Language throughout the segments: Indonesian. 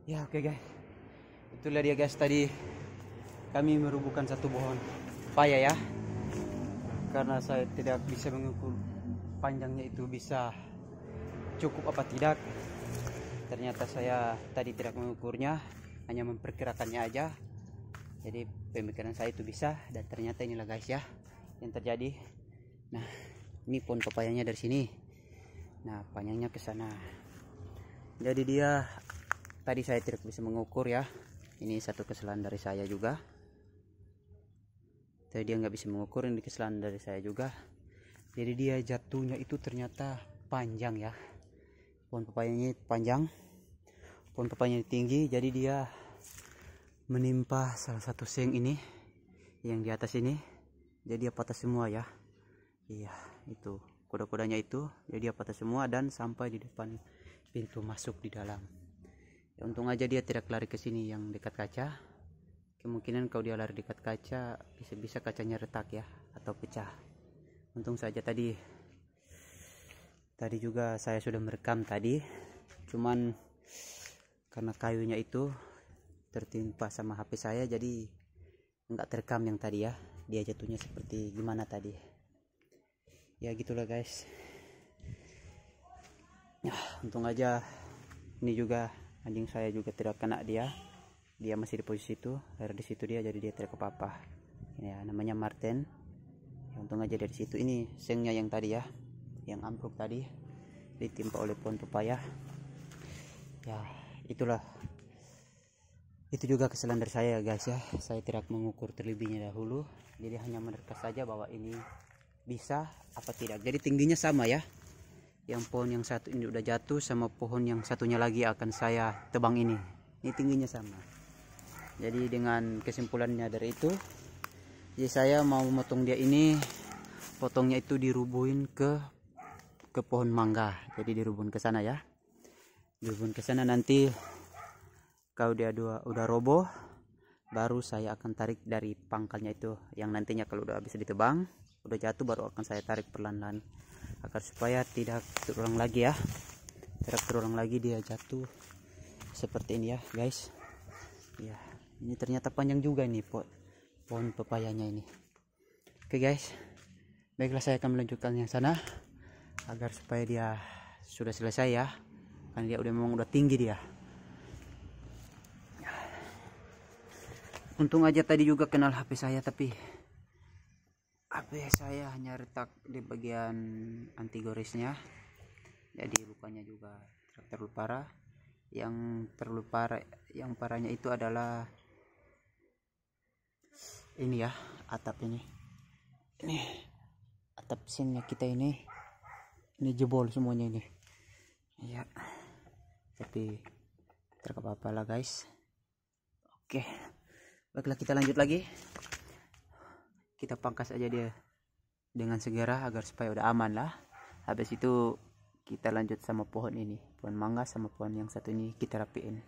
Ya oke guys, itulah dia guys, tadi kami merubuhkan satu pohon paya ya, karena saya tidak bisa mengukur panjangnya itu bisa cukup apa tidak. Ternyata saya tadi tidak mengukurnya, hanya memperkirakannya aja. Jadi pemikiran saya itu bisa, dan ternyata inilah guys ya yang terjadi. Nah, ini pohon papayanya dari sini. Nah, panjangnya ke sana. Jadi dia tadi saya tidak bisa mengukur ya. Ini satu kesalahan dari saya juga. Tadi dia nggak bisa mengukur, ini kesalahan dari saya juga. Jadi dia jatuhnya itu ternyata panjang ya. Pohon papayanya panjang, pohon papayanya tinggi. Jadi dia menimpa salah satu seng ini, yang di atas ini. Jadi dia patah semua ya. Iya, itu kuda-kudanya itu. Jadi dia patah semua dan sampai di depan pintu masuk di dalam. Ya, untung aja dia tidak lari ke sini yang dekat kaca. Kemungkinan kalau dia lari dekat kaca, bisa-bisa kacanya retak ya, atau pecah. Untung saja tadi juga saya sudah merekam tadi. Cuman karena kayunya itu tertimpa sama HP saya, jadi nggak terekam yang tadi ya. Dia jatuhnya seperti gimana tadi. Ya gitulah guys. Ya, untung aja ini juga anjing saya juga tidak kena dia. Dia masih di posisi itu, air di situ dia, jadi dia tidak apa-apa. Ya, namanya Martin. Ya, untung aja dari situ. Ini sengnya yang tadi ya, yang ambruk tadi, ditimpa oleh pohon pepaya. Ya, itulah. Itu juga kesalahan dari saya guys ya. Saya tidak mengukur terlebihnya dahulu. Jadi hanya menerka saja bahwa ini bisa apa tidak. Jadi tingginya sama ya. Yang pohon yang satu ini udah jatuh sama pohon yang satunya lagi akan saya tebang ini. Ini tingginya sama. Jadi dengan kesimpulannya dari itu, jadi saya mau memotong dia ini, potongnya itu dirubuhin ke pohon mangga. Jadi dirubuhin ke sana ya. Dirubuhin ke sana, nanti kalau dia udah roboh, baru saya akan tarik dari pangkalnya itu, yang nantinya kalau udah bisa ditebang, udah jatuh, baru akan saya tarik perlahan-lahan agar supaya tidak terulang lagi ya. Tidak terulang lagi dia jatuh seperti ini ya guys. Ya, ini ternyata panjang juga ini pohon pepayanya ini. Oke guys, baiklah, saya akan melanjutkan yang sana agar supaya dia sudah selesai ya, karena dia memang udah tinggi dia. Untung aja tadi juga kenal HP saya, tapi HP saya hanya retak di bagian anti goresnya. Jadi lukanya juga terlalu parah. Yang parahnya itu adalah ini ya, atap ini. Ini atap sinnya kita ini jebol semuanya ini. Ya. Tapi tidak apa-apa lah guys. Oke. Baiklah, kita lanjut lagi. Kita pangkas aja dia dengan segera agar supaya udah aman lah. Habis itu kita lanjut sama pohon ini, pohon mangga sama pohon yang satu ini kita rapiin.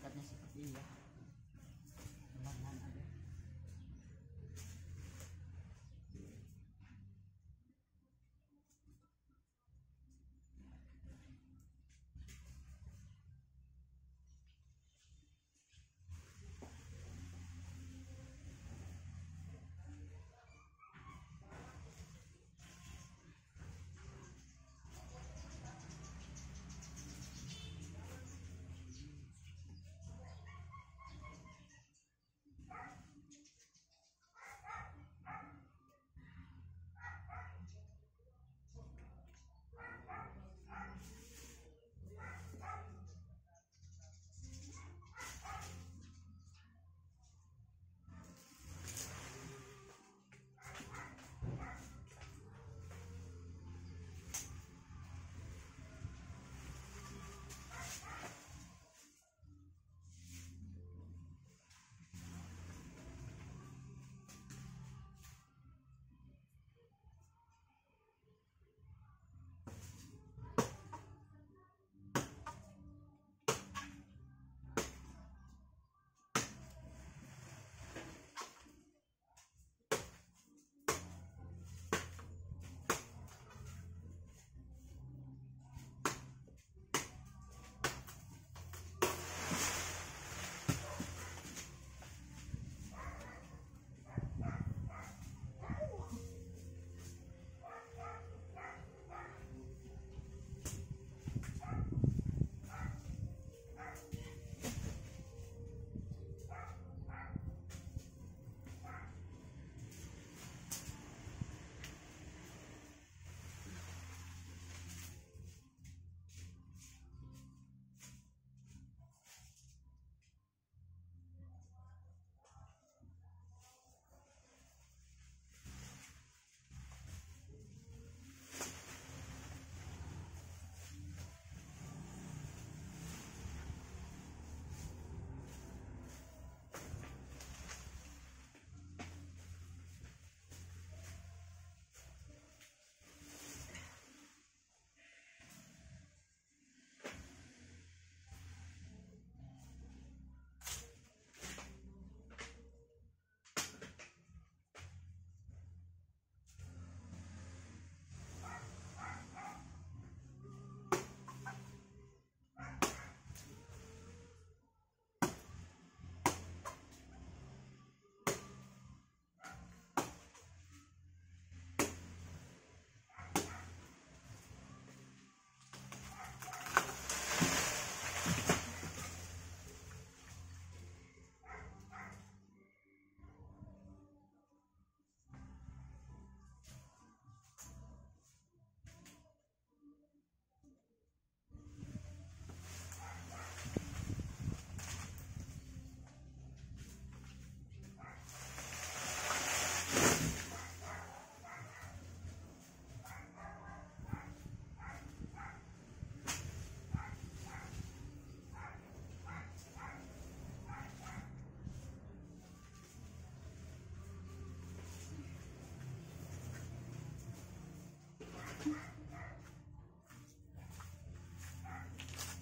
angkatnya seperti ini ya. Perlahan aja.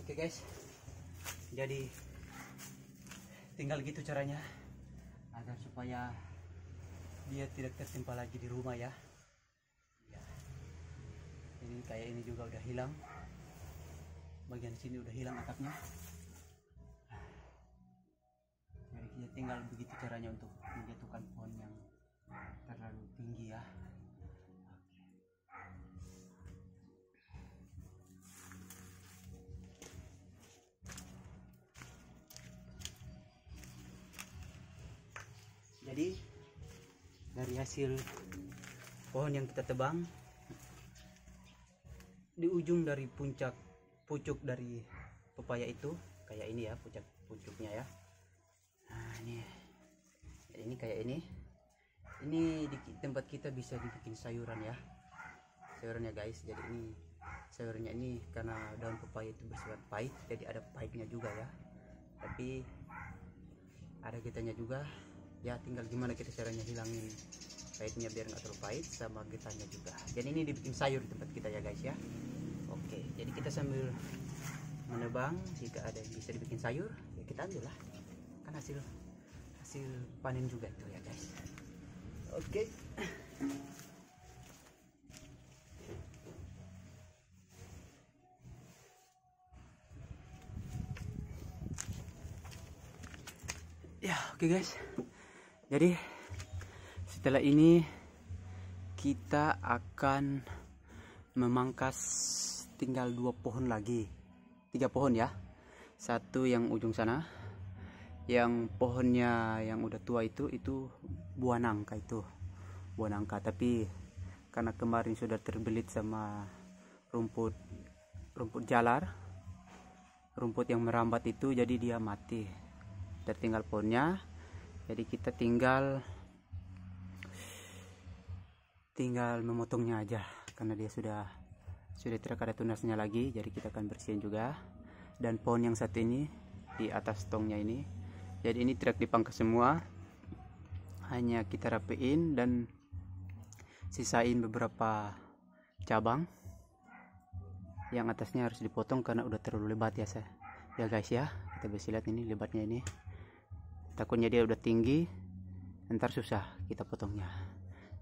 Oke guys, jadi tinggal gitu caranya agar supaya dia tidak tertimpa lagi di rumah ya. Ini kayak ini juga udah hilang, bagian sini udah hilang atapnya. Jadi kita tinggal begitu caranya untuk menjatuhkan pohon yang terlalu tinggi ya. Jadi dari hasil pohon yang kita tebang, di ujung dari pucuk dari pepaya itu kayak ini ya, pucuknya ya. Nah ini kayak ini di tempat kita bisa dibikin sayuran ya, sayurannya guys. Jadi ini sayurnya ini karena daun pepaya itu bersifat pahit, jadi ada pahitnya juga ya, tapi ada getahnya juga ya. Tinggal gimana kita caranya hilangin pahitnya biar nggak terlalu pahit, sama getahnya juga. Jadi ini dibikin sayur di tempat kita ya guys ya. Oke, jadi kita sambil menebang, jika ada yang bisa dibikin sayur ya kita ambil lah, kan hasil panen juga itu ya guys. Oke. Ya, oke guys. Jadi setelah ini kita akan memangkas tinggal 2 pohon lagi. 3 pohon ya. Satu yang ujung sana. Yang pohonnya yang udah tua itu buah nangka itu. Buah nangka, tapi karena kemarin sudah terbelit sama rumput jalar. Rumput yang merambat itu, jadi dia mati. Tertinggal pohonnya, jadi kita tinggal memotongnya aja karena dia sudah tidak ada tunasnya lagi. Jadi kita akan bersihin juga. Dan pohon yang satu ini di atas tongnya ini, jadi ini tidak dipangkas semua, hanya kita rapiin dan sisain beberapa cabang. Yang atasnya harus dipotong karena udah terlalu lebat ya guys ya. Kita bisa lihat ini lebatnya ini, takutnya dia udah tinggi, ntar susah kita potongnya.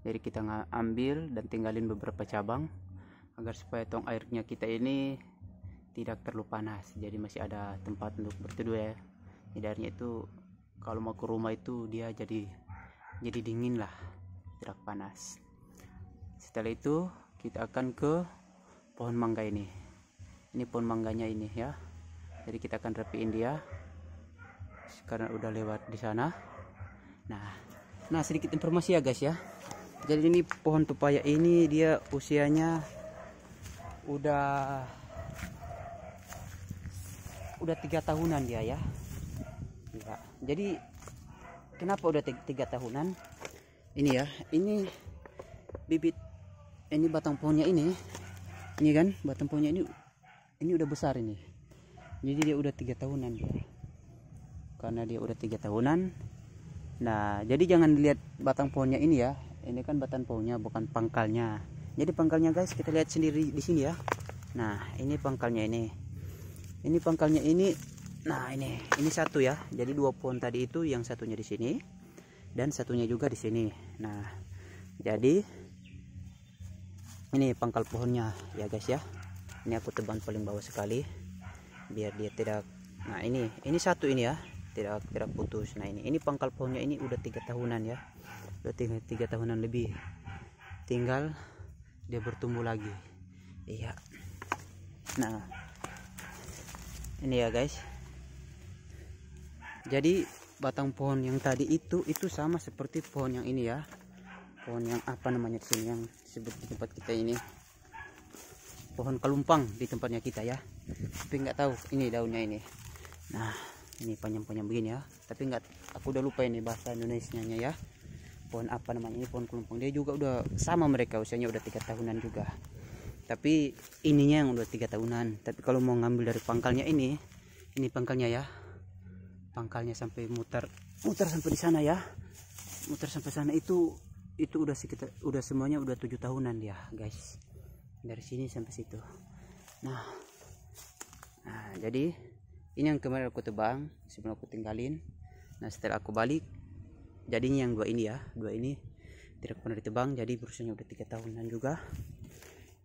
Jadi kita ambil dan tinggalin beberapa cabang agar supaya tong airnya kita ini tidak terlalu panas. Jadi masih ada tempat untuk berteduh ya. Jadi airnya itu kalau mau ke rumah itu dia jadi dingin lah, tidak panas. Setelah itu kita akan ke pohon mangga ini. Ini pohon mangganya ini ya. Jadi kita akan rapiin dia karena udah lewat di sana. Nah sedikit informasi ya guys ya. Jadi ini pohon pepaya ini dia usianya udah 3 tahunan dia ya. Jadi kenapa udah 3 tahunan? Ini ya, ini bibit, ini batang pohonnya ini kan batang pohonnya ini udah besar ini. Jadi dia udah 3 tahunan dia. Karena dia udah 3 tahunan. Nah, jadi jangan dilihat batang pohonnya ini ya. Ini kan batang pohonnya, bukan pangkalnya. Jadi pangkalnya guys kita lihat sendiri di sini ya. Nah, ini pangkalnya ini. Ini pangkalnya ini. Nah, ini satu ya. Jadi 2 pohon tadi itu, yang satunya di sini dan satunya juga di sini. Nah, jadi ini pangkal pohonnya ya guys ya. Ini aku tebang paling bawah sekali biar dia tidak. Nah, ini satu ini ya. Tidak putus. Nah, ini pangkal pohonnya ini udah 3 tahunan ya. Udah 3 tahunan lebih. Tinggal dia bertumbuh lagi. Iya. Nah, ini ya guys. Jadi batang pohon yang tadi itu sama seperti pohon yang ini ya. Pohon yang apa namanya di sini yang disebut di tempat kita ini, pohon kelumpang di tempatnya kita ya. Tapi nggak tahu ini daunnya ini. Nah, ini panjang-panjang begini ya. Tapi aku udah lupa ini bahasa Indonesianya ya. Pohon apa namanya ini, pohon kelumpang. Dia juga udah sama, mereka usianya udah 3 tahunan juga. Tapi ininya yang udah 3 tahunan. Tapi kalau mau ngambil dari pangkalnya ini pangkalnya ya. Pangkalnya sampai muter sampai di sana ya. Muter sampai sana itu udah semuanya udah 7 tahunan dia, guys. Dari sini sampai situ. Nah, jadi ini yang kemarin aku tebang sebelum aku tinggalin. Nah, setelah aku balik jadinya yang 2 ini ya. 2 ini tidak pernah ditebang, jadi berusianya udah 3 tahunan juga.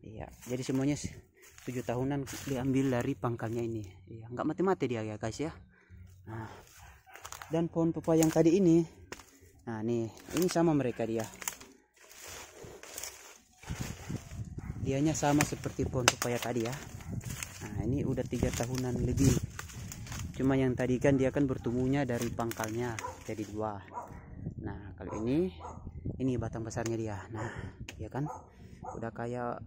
Iya, jadi semuanya 7 tahunan diambil dari pangkalnya ini. Iya, nggak mati-mati dia ya guys ya. Nah, dan pohon pepaya yang tadi ini, nah nih, ini sama mereka dia. Dianya sama seperti pohon pepaya tadi ya. Nah, ini udah 3 tahunan lebih. Cuma yang tadi kan dia kan bertumbuhnya dari pangkalnya jadi 2. Nah, kalau ini batang besarnya dia. Nah, ya kan udah kayak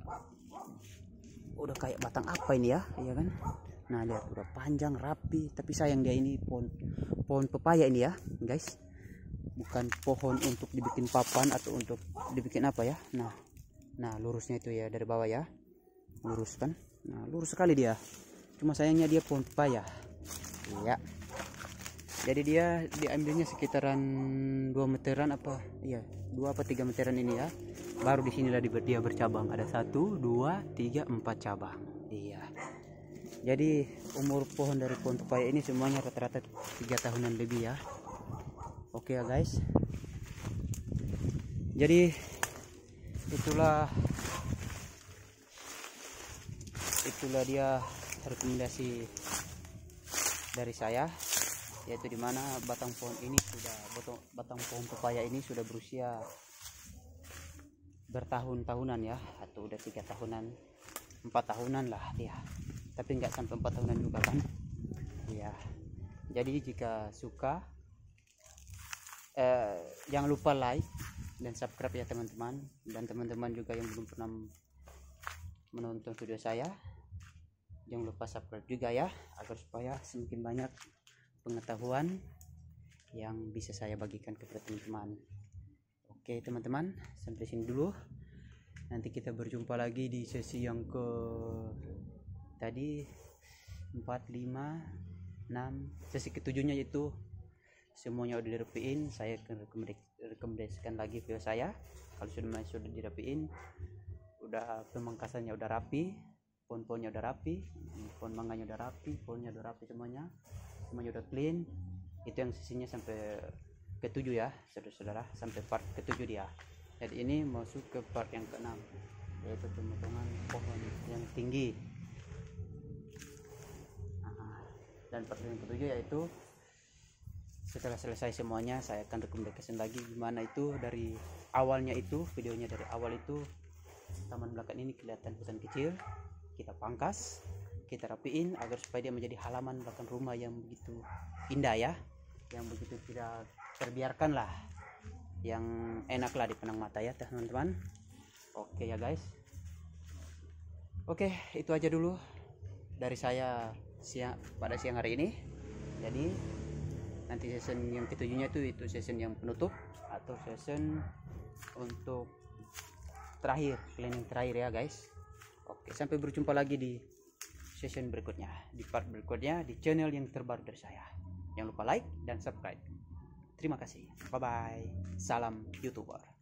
batang apa ini ya, iya kan. Nah, lihat udah panjang rapi. Tapi sayang dia ini pohon pepaya ini ya guys, bukan pohon untuk dibikin papan atau untuk dibikin apa ya. Nah lurusnya itu ya dari bawah ya, lurus kan. Nah, lurus sekali dia. Cuma sayangnya dia pohon pepaya. Iya. Jadi dia diambilnya sekitaran 2 meteran apa? Iya, 2 apa 3 meteran ini ya. Baru di sinilah dia bercabang. Ada 1, 2, 3, 4 cabang. Iya. Jadi umur pohon dari pohon pepaya ini semuanya rata-rata 3 tahunan lebih ya. Oke ya guys. Jadi itulah dia rekomendasi dari saya, yaitu dimana batang pohon pepaya ini sudah berusia bertahun-tahunan ya, atau udah 3 tahunan 4 tahunan lah dia, tapi nggak sampai 4 tahunan juga kan ya. Jadi jika suka jangan lupa like dan subscribe ya teman-teman, dan teman-teman juga yang belum pernah menonton video saya jangan lupa subscribe juga ya, agar supaya semakin banyak pengetahuan yang bisa saya bagikan kepada teman-teman. Oke teman-teman, sampai sini dulu. Nanti kita berjumpa lagi di sesi yang ke tadi 4, 5, 6, sesi ketujuhnya, itu semuanya udah dirapiin. Saya akan rekomendasikan lagi video saya kalau sudah dirapiin, udah pemangkasannya udah rapi, pohon-pohonnya udah rapi, pohon mangganya udah rapi, pohonnya udah rapi, semuanya udah clean. Itu yang sisinya sampai ke-7 ya saudara-saudara, sampai part ke-7 dia. Jadi ini masuk ke part yang ke-6, yaitu pemotongan pohon yang tinggi. Dan part yang ke-7 yaitu setelah selesai semuanya, saya akan rekomendasikan lagi gimana itu dari awalnya, itu videonya dari awal itu taman belakang ini kelihatan hutan kecil, kita pangkas, kita rapiin agar supaya dia menjadi halaman belakang rumah yang begitu indah ya, yang begitu tidak terbiarkan lah, yang enak lah dipandang mata ya teman-teman. Oke ya guys, oke itu aja dulu dari saya pada siang hari ini. Jadi nanti season yang ketujuhnya itu season yang penutup atau season untuk terakhir, cleaning terakhir ya guys. Oke, sampai berjumpa lagi di season berikutnya, di part berikutnya, di channel yang terbaru dari saya. Jangan lupa like dan subscribe. Terima kasih, bye bye, salam YouTuber.